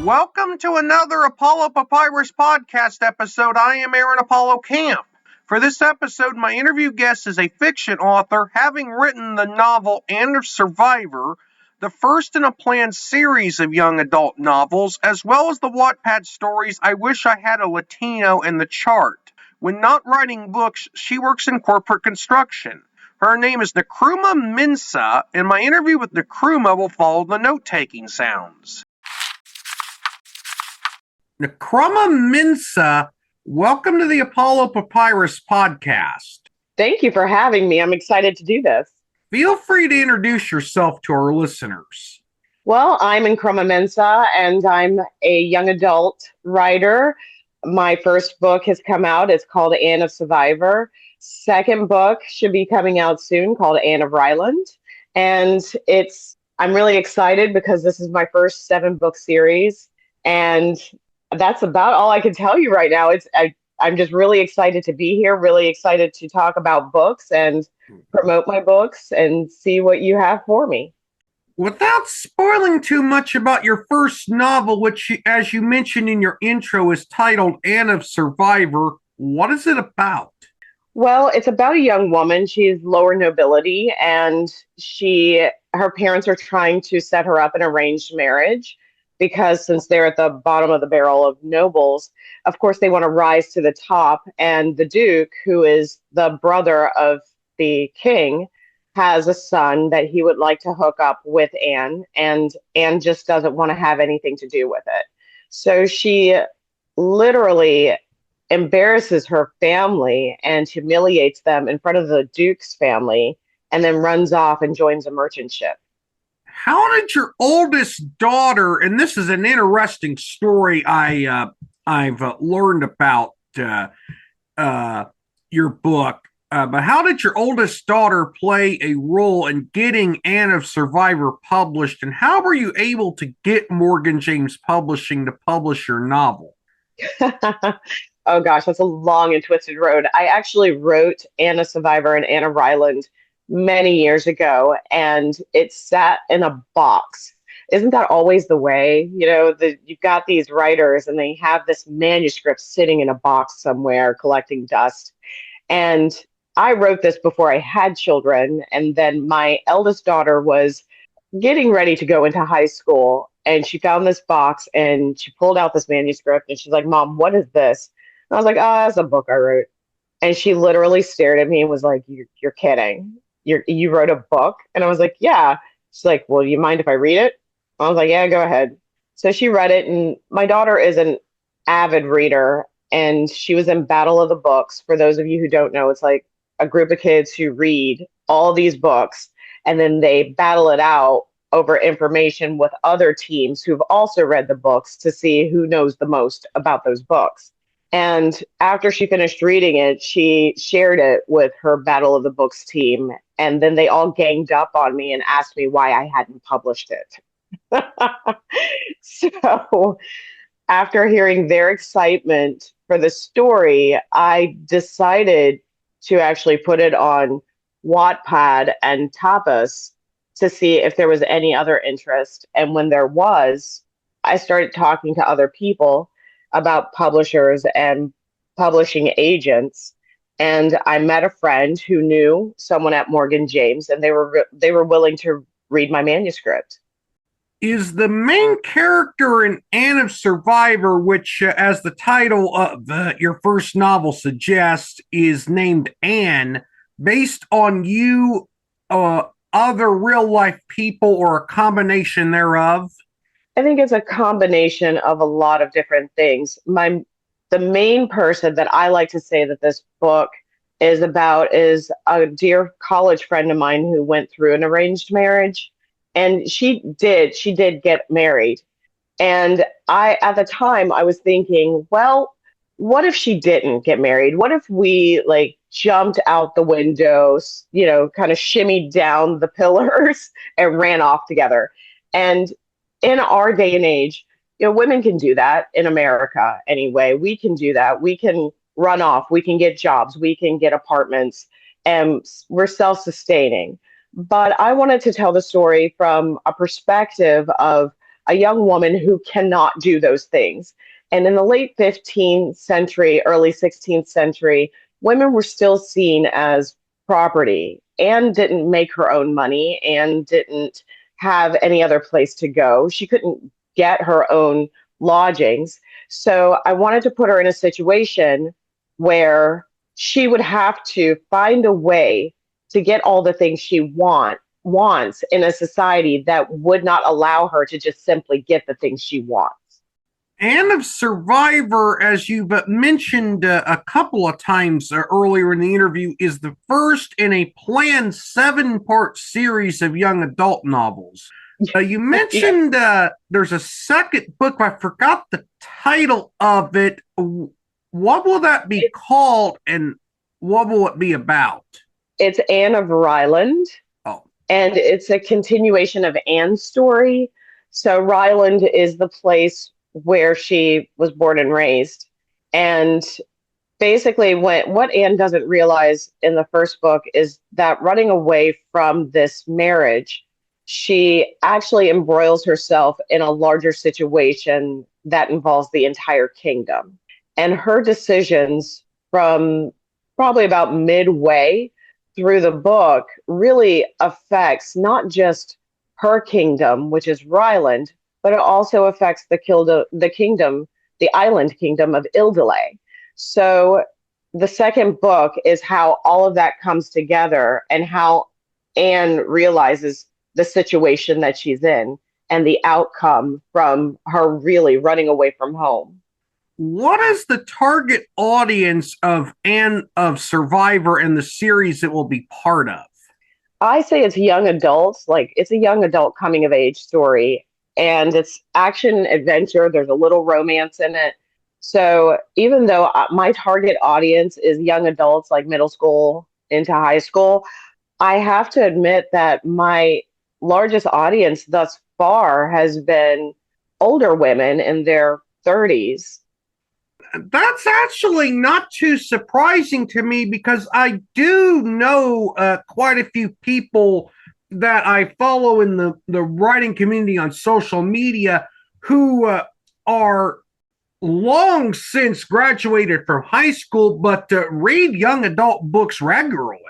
Welcome to another Apollo Papyrus podcast episode. I am Aaron Apollo Camp. For this episode, my interview guest is a fiction author, having written the novel *And of Survivor*, the first in a planned series of young adult novels, as well as the Wattpad stories I Wish I Had a Latino and The Chart. When not writing books, she works in corporate construction. Her name is Nkrumah Mensah, and my interview with Nkrumah will follow the note-taking sounds. Nkrumah Mensah, welcome to the Apollo Papyrus podcast. Thank you for having me. I'm excited to do this. Feel free to introduce yourself to our listeners. Well, I'm Nkrumah Mensah, and I'm a young adult writer. My first book has come out. It's called *And of Survivor*. Second book should be coming out soon, called *Anne of Ryland*. And I'm really excited because this is my first 7-book series. And that's about all I can tell you right now. I'm just really excited to be here, really excited to talk about books and promote my books and see what you have for me. Without spoiling too much about your first novel, which, as you mentioned in your intro, is titled *Anne of Survivor*, what is it about? Well, it's about a young woman. She's lower nobility, and her parents are trying to set her up an arranged marriage because since they're at the bottom of the barrel of nobles, of course, they want to rise to the top. And the Duke, who is the brother of the king, has a son that he would like to hook up with Anne, and Anne just doesn't want to have anything to do with it. So she literally embarrasses her family and humiliates them in front of the Duke's family, and then runs off and joins a merchant ship. How did your oldest daughter, and this is an interesting story I've learned about your book, but how did your oldest daughter play a role in getting *Anne of Survivor* published, and how were you able to get Morgan James Publishing to publish your novel? Oh gosh, that's a long and twisted road. I actually wrote *Anne of Survivor* and *Anne of Ryland* many years ago, and it sat in a box. Isn't that always the way? You know, you've got these writers and they have this manuscript sitting in a box somewhere collecting dust. And I wrote this before I had children, and then my eldest daughter was getting ready to go into high school, and she found this box and she pulled out this manuscript and she's like, "Mom, what is this?" And I was like, "Oh, that's a book I wrote." And she literally stared at me and was like, "You're kidding. You wrote a book?" And I was like, "Yeah." She's like, "Well, you mind if I read it?" I was like, "Yeah, go ahead." So she read it, and my daughter is an avid reader, and she was in Battle of the Books. For those of you who don't know, it's like a group of kids who read all these books, and then they battle it out over information with other teams who've also read the books to see who knows the most about those books. And after she finished reading it, she shared it with her Battle of the Books team. And then they all ganged up on me and asked me why I hadn't published it. So after hearing their excitement for the story, I decided to actually put it on Wattpad and Tapas to see if there was any other interest. And when there was, I started talking to other people about publishers and publishing agents, and I met a friend who knew someone at Morgan James, and they were willing to read my manuscript. Is the main character in *Anne of Survivor*, which, as the title of your first novel suggests, is named Anne, based on you, other real-life people, or a combination thereof? I think it's a combination of a lot of different things. The main person that I like to say that this book is about is a dear college friend of mine who went through an arranged marriage, and she did get married. And at the time, I was thinking, well, what if she didn't get married? What if we jumped out the windows, kind of shimmied down the pillars and ran off together? And in our day and age, women can do that in America anyway. We can do that. We can run off. We can get jobs. We can get apartments, and we're self-sustaining. But I wanted to tell the story from a perspective of a young woman who cannot do those things. And in the late 15th century, early 16th century, women were still seen as property. Anne didn't make her own money and didn't have any other place to go. She couldn't get her own lodgings. So I wanted to put her in a situation where she would have to find a way to get all the things she wants in a society that would not allow her to just simply get the things she wants. And of Survivor, as you've mentioned a couple of times earlier in the interview, is the first in a planned 7-part series of young adult novels. You mentioned there's a second book. I forgot the title of it. What will that be called, and what will it be about? It's Anne of Ryland. Oh. And it's a continuation of Anne's story. So Ryland is the place where she was born and raised. And basically what Anne doesn't realize in the first book is that running away from this marriage, she actually embroils herself in a larger situation that involves the entire kingdom. And her decisions from probably about midway through the book really affects not just her kingdom, which is Ryland, but it also affects the island kingdom of Ildale. So the second book is how all of that comes together and how Anne realizes the situation that she's in and the outcome from her really running away from home. What is the target audience of Anne of Survivor and the series it will be part of? I say it's young adults, like it's a young adult coming of age story, and it's action adventure. There's a little romance in it. So even though my target audience is young adults, like middle school into high school, I have to admit that my largest audience thus far has been older women in their 30s. That's actually not too surprising to me because I do know quite a few people that I follow in the writing community on social media who are long since graduated from high school, but read young adult books regularly.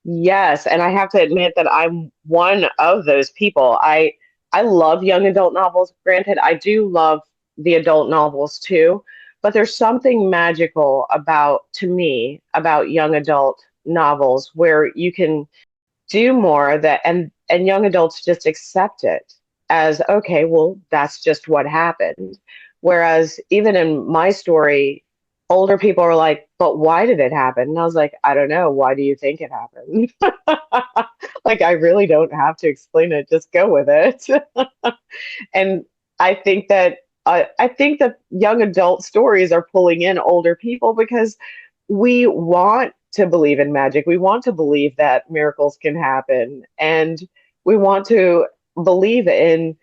Yes, and I have to admit that I'm one of those people. I love young adult novels. Granted, I do love the adult novels too, but there's something magical to me, about young adult novels where you can do more that and young adults just accept it as okay, well, that's just what happened. Whereas even in my story, older people are like, but why did it happen? And I was like, I don't know. Why do you think it happened? Like, I really don't have to explain it. Just go with it. And I think that I think that young adult stories are pulling in older people because we want to believe in magic. We want to believe that miracles can happen, and we want to believe in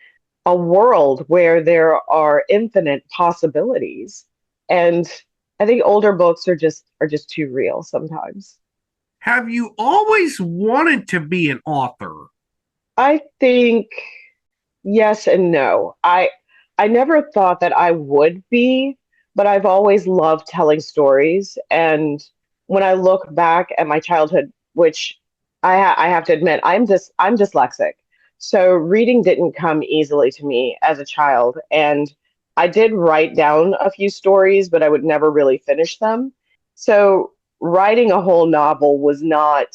a world where there are infinite possibilities. And I think older books are just too real sometimes. Have you always wanted to be an author? I think yes and no. I never thought that I would be, but I've always loved telling stories. And when I look back at my childhood, which I have to admit, I'm dyslexic, so reading didn't come easily to me as a child. And I did write down a few stories, but I would never really finish them. So writing a whole novel was not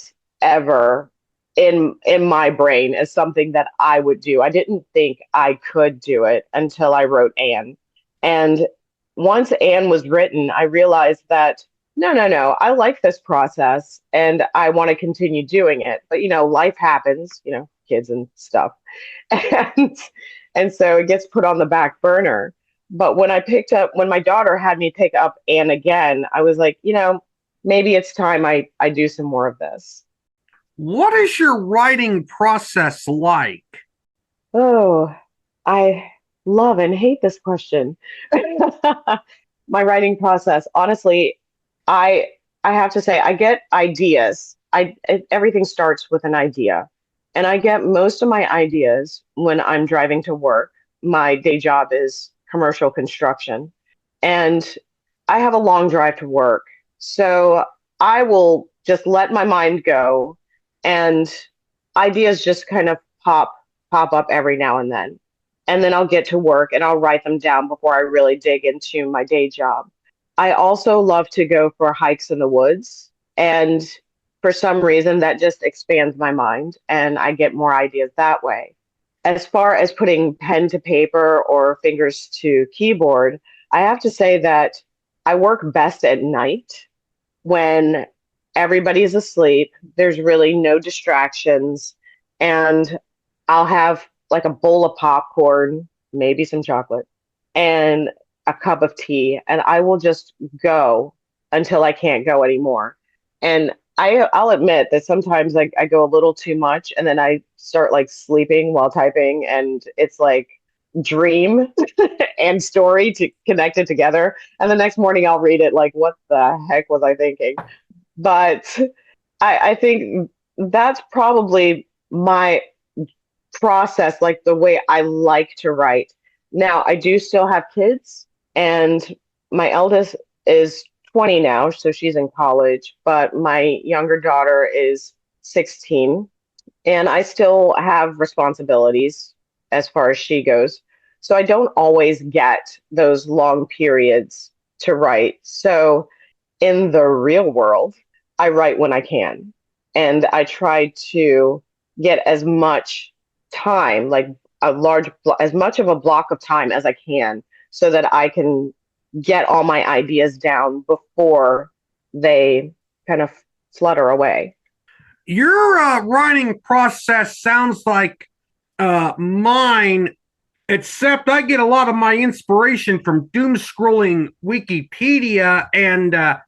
ever in my brain as something that I would do. I didn't think I could do it until I wrote Anne. And once Anne was written, I realized that no, no, no, I like this process and I want to continue doing it. But life happens, kids and stuff. And and so it gets put on the back burner. But when my daughter had me pick up Anne again, I was like, maybe it's time I do some more of this. What is your writing process like? Oh, I love and hate this question. My writing process, honestly, I I have to say I get ideas. Everything starts with an idea. And I get most of my ideas when I'm driving to work. my day job is commercial construction, and I have a long drive to work. So I will just let my mind go, and ideas just kind of pop up every now and then. And then I'll get to work and I'll write them down before I really dig into my day job. I also love to go for hikes in the woods, and for some reason that just expands my mind and I get more ideas that way. As far as putting pen to paper or fingers to keyboard, I have to say that I work best at night when everybody's asleep. There's really no distractions, and I'll have like a bowl of popcorn, maybe some chocolate, and a cup of tea, and I will just go until I can't go anymore. And I'll admit that sometimes I go a little too much, and then I start like sleeping while typing, and it's like dream and story to connected together. And the next morning I'll read it like, what the heck was I thinking? But I think that's probably my process, like the way I like to write. Now, I do still have kids, and my eldest is 20 now, so she's in college, but my younger daughter is 16, and I still have responsibilities as far as she goes. So I don't always get those long periods to write. So in the real world, I write when I can. And I try to get as much time, like as much of a block of time as I can, so that I can get all my ideas down before they kind of flutter away. Your writing process sounds like mine, except I get a lot of my inspiration from doom scrolling Wikipedia, and I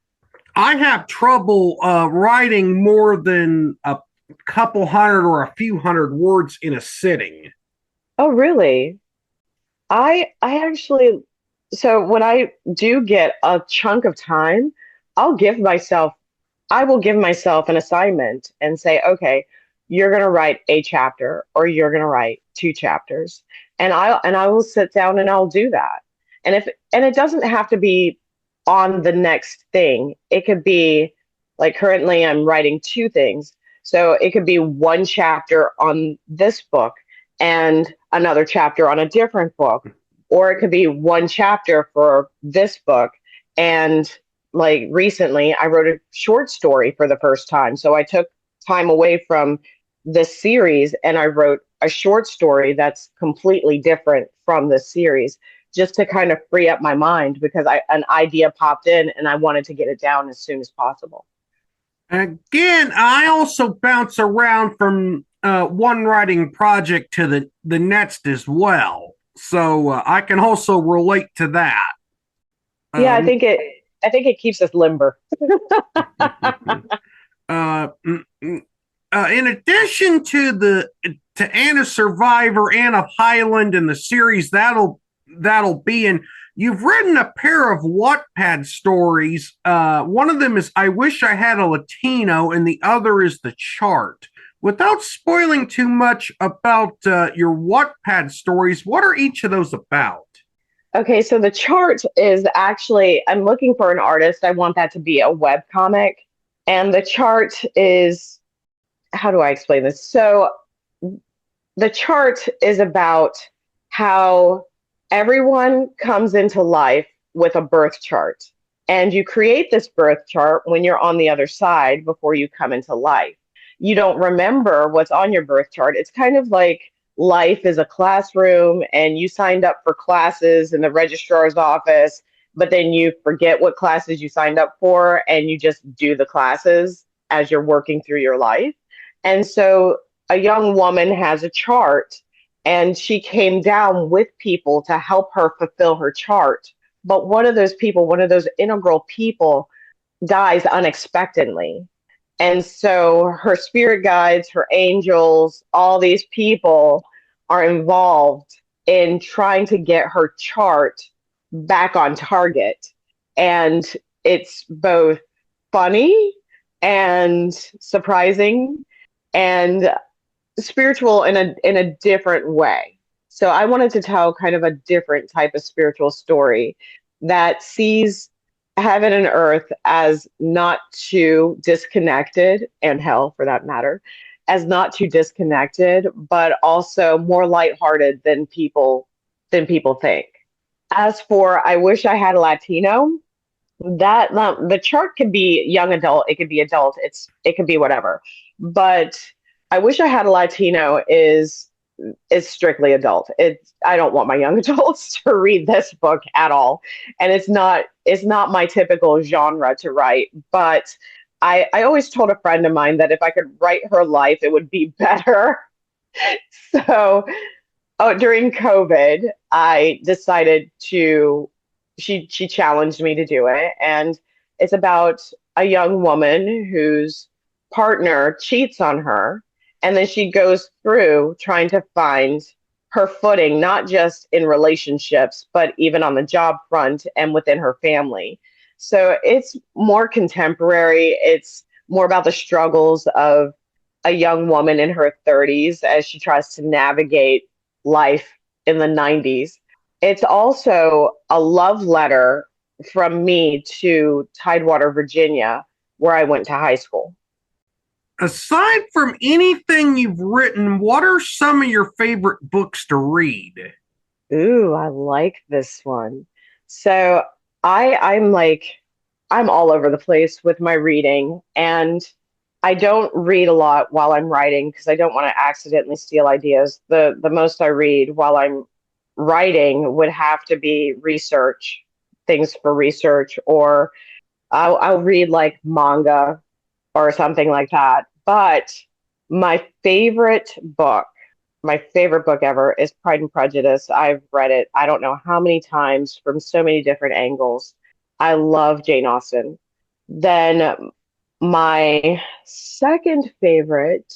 have trouble writing more than a couple hundred or a few hundred words in a sitting. Oh, really? I actually, so when I do get a chunk of time, I'll give myself I will give myself an assignment and say, okay, you're going to write a chapter or you're going to write two chapters. And I will sit down and I'll do that. And it doesn't have to be on the next thing. It could be like currently I'm writing two things. So it could be one chapter on this book and another chapter on a different book, or it could be one chapter for this book and like recently I wrote a short story for the first time. So I took time away from this series and I wrote a short story that's completely different from the series just to kind of free up my mind because an idea popped in and I wanted to get it down as soon as possible. Again, I also bounce around from one writing project to the next as well. So I can also relate to that. Yeah, Um, I think it keeps us limber. uh, in addition to Anna Survivor, Anna Highland, and the series that'll be in, you've written a pair of Wattpad stories. One of them is "I Wish I Had a Latino," and the other is "The Chart." Without spoiling too much about your Wattpad stories, what are each of those about? Okay, so the chart is actually, I'm looking for an artist. I want that to be a web comic. And the chart is, how do I explain this? So the chart is about how everyone comes into life with a birth chart. And you create this birth chart when you're on the other side before you come into life. You don't remember what's on your birth chart. It's kind of like life is a classroom and you signed up for classes in the registrar's office, but then you forget what classes you signed up for and you just do the classes as you're working through your life. And so a young woman has a chart and she came down with people to help her fulfill her chart. But one of those people, one of those integral people, dies unexpectedly. And so her spirit guides, her angels, all these people are involved in trying to get her chart back on target. And it's both funny and surprising and spiritual in a different way. So I wanted to tell kind of a different type of spiritual story that sees heaven and earth as not too disconnected, and hell for that matter, as not too disconnected, but also more lighthearted than people think. As for I wish I had a Latino, that the chart can be young adult, it could be adult, it could be whatever. But I wish I had a Latino is strictly adult. It's I don't want my young adults to read this book at all. And it's not my typical genre to write, but I always told a friend of mine that if I could write her life, it would be better. So during COVID, I decided to. She challenged me to do it, and it's about a young woman whose partner cheats on her, and then she goes through trying to find her footing, not just in relationships, but even on the job front and within her family. So it's more contemporary. It's more about the struggles of a young woman in her 30s as she tries to navigate life in the 90s. It's also a love letter from me to Tidewater, Virginia, where I went to high school. Aside from anything you've written, what are some of your favorite books to read? Ooh, I like this one. So I'm all over the place with my reading, and I don't read a lot while I'm writing because I don't want to accidentally steal ideas. The most I read while I'm writing would have to be research, things for research, or I'll read like manga or something like that. But my favorite book, my favorite book ever is Pride and Prejudice. I've read it, I don't know how many times from so many different angles. I love Jane Austen. Then my second favorite,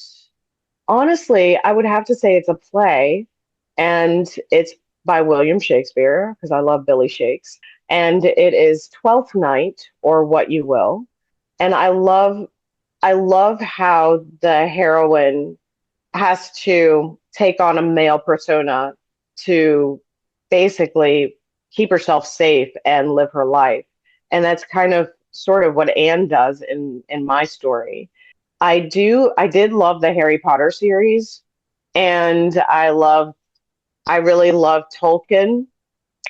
honestly, I would have to say it's a play, and it's by William Shakespeare because I love Billy Shakes, and it is Twelfth Night or What You Will. And I love how the heroine has to take on a male persona to basically keep herself safe and live her life. And that's kind of sort of what Anne does in my story. I did love the Harry Potter series, and I really love Tolkien.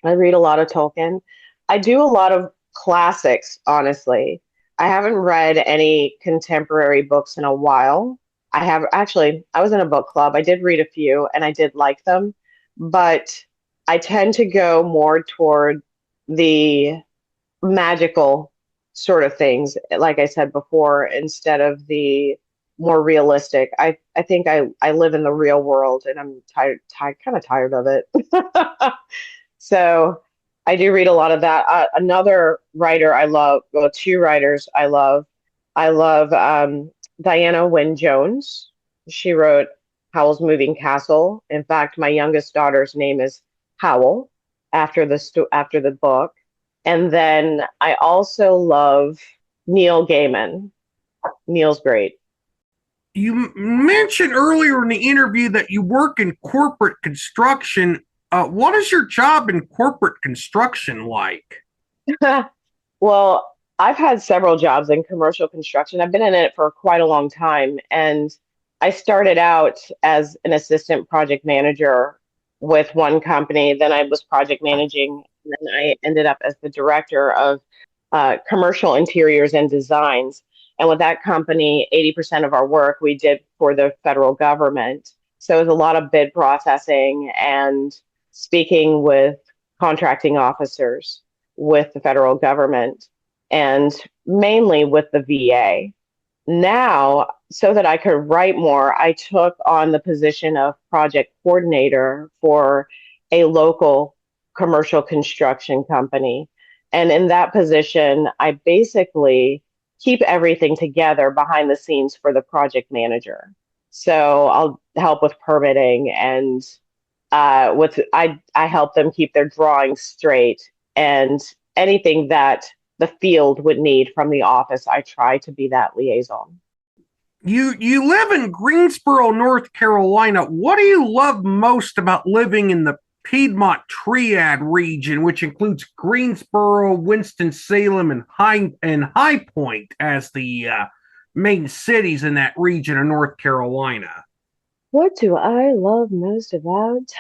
I read a lot of Tolkien. I do a lot of classics, honestly. I haven't read any contemporary books in a while. I have actually, I was in a book club. I did read a few and I did like them, but I tend to go more toward the magical sort of things, like I said before, instead of the more realistic. I think I live in the real world and I'm kind of tired of it. So I do read a lot of that. Another writer I love, well, two writers I love. I love Diana Wynne Jones. She wrote Howl's Moving Castle. In fact, my youngest daughter's name is Howl after the book. And then I also love Neil Gaiman. Neil's great. You mentioned earlier in the interview that you work in corporate construction. What is your job in corporate construction like? Well, I've had several jobs in commercial construction. I've been in it for quite a long time. And I started out as an assistant project manager with one company. Then I was project managing. And then I ended up as the director of commercial interiors and designs. And with that company, 80% of our work we did for the federal government. So it was a lot of bid processing and speaking with contracting officers with the federal government and mainly with the VA. Now, so that I could write more, I took on the position of project coordinator for a local commercial construction company. And in that position, I basically keep everything together behind the scenes for the project manager. So I'll help with permitting and with I help them keep their drawings straight, and anything that the field would need from the office, I try to be that liaison. You live in Greensboro, North Carolina. What do you love most about living in the Piedmont Triad region, which includes Greensboro, Winston-Salem, and High Point as the main cities in that region of North Carolina? What do I love most about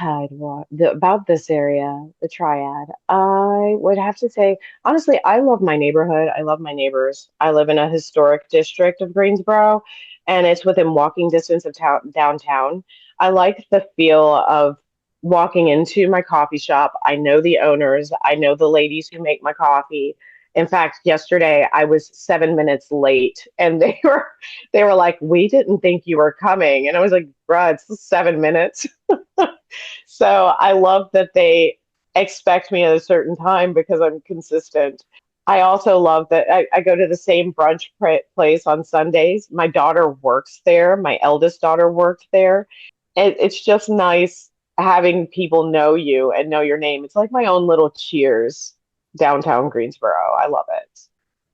about this area, the Triad? I would have to say, honestly, I love my neighborhood. I love my neighbors. I live in a historic district of Greensboro, and it's within walking distance of downtown. I like the feel of walking into my coffee shop. I know the owners. I know the ladies who make my coffee. In fact, yesterday I was 7 minutes late, and they were like, "We didn't think you were coming," and I was like, "Bruh, it's 7 minutes." So I love that they expect me at a certain time because I'm consistent. I also love that I go to the same place on Sundays. My daughter works there. My eldest daughter worked there. It's just nice having people know you and know your name. It's like my own little Cheers downtown Greensboro. I love it.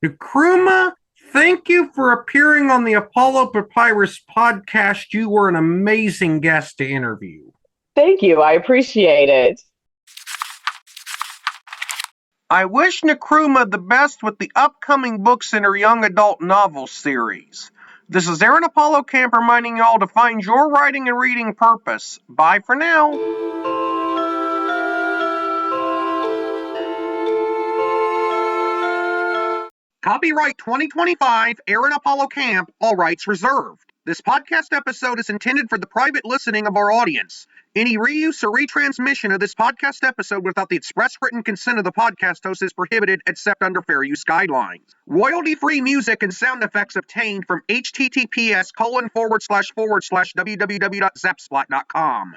Nkrumah, thank you for appearing on the Apollo Papyrus podcast. You were an amazing guest to interview. Thank you. I appreciate it. I wish Nkrumah the best with the upcoming books in her young adult novel series. This is Aaron Apollo Camp reminding y'all to find your writing and reading purpose. Bye for now. Copyright 2025, Aaron Apollo Camp, all rights reserved. This podcast episode is intended for the private listening of our audience. Any reuse or retransmission of this podcast episode without the express written consent of the podcast host is prohibited except under fair use guidelines. Royalty-free music and sound effects obtained from https://www.zapsplat.com.